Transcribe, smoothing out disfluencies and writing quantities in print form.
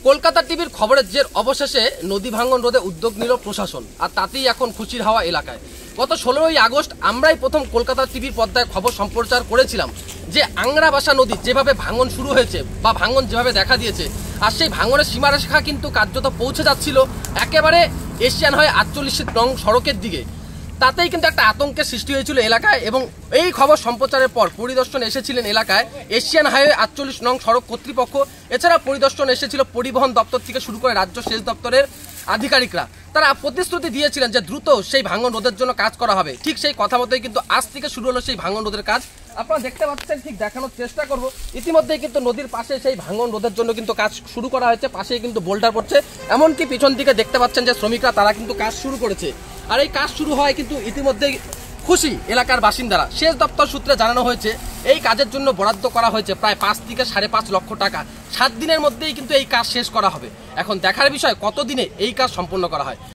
কলকাতা টিভির খবরের জের অবশেষে নদী ভাঙন রোধে উদ্যোগ নিল প্রশাসন, আর তাতেই এখন খুশির হাওয়া এলাকায়। গত 16ই আগস্ট আমরাই প্রথম কলকাতা টিভির পর্দায় খবর সম্প্রচার করেছিলাম যে আংরাবাসা নদীর যেভাবে ভাঙন শুরু হয়েছে বা ভাঙন যেভাবে দেখা দিয়েছে, আর সেই ভাঙনের সীমারেখা কিন্তু কার্যত পৌঁছে যাচ্ছিল একেবারে এশিয়ান হাইওয়ে 48 নং সড়কের দিকে। তাতেই কিন্তু একটা আতঙ্কের সৃষ্টি হয়েছিল এলাকায়, এবং এই খবর সম্প্রচারের পর পরিদর্শন এসেছিলেন এলাকায় এশিয়ান হাইওয়ে 48 নং সড়ক কর্তৃপক্ষ। এছাড়া পরিদর্শন এসেছিল পরিবহন দপ্তর থেকে শুরু করে রাজ্য সেচ দপ্তরের আধিকারিকরা। তারা প্রতিশ্রুতি দিয়েছিলেন যে দ্রুত সেই ভাঙন রোধের জন্য কাজ করা হবে। ঠিক সেই কথা মতোই কিন্তু আজ থেকে শুরু হলো সেই ভাঙন রোধের কাজ। আপনারা দেখতে পাচ্ছেন, ঠিক দেখানোর চেষ্টা করব। ইতিমধ্যেই কিন্তু নদীর পাশে সেই ভাঙন রোধের জন্য কিন্তু কাজ শুরু করা হয়েছে। পাশেই কিন্তু বোল্ডার পড়ছে, এমনকি পিছন দিকে দেখতে পাচ্ছেন যে শ্রমিকরা তারা কিন্তু কাজ শুরু করেছে। আর এই কাজ শুরু হয় কিন্তু ইতিমধ্যেই খুশি এলাকার বাসিন্দারা। সেচ দপ্তর সূত্রে জানানো হয়েছে এই কাজের জন্য বরাদ্দ করা হয়েছে প্রায় 5 থেকে 5.5 লক্ষ টাকা। 7 দিনের মধ্যেই কিন্তু এই কাজ শেষ করা হবে। এখন দেখার বিষয় কতদিনে এই কাজ সম্পন্ন করা হয়।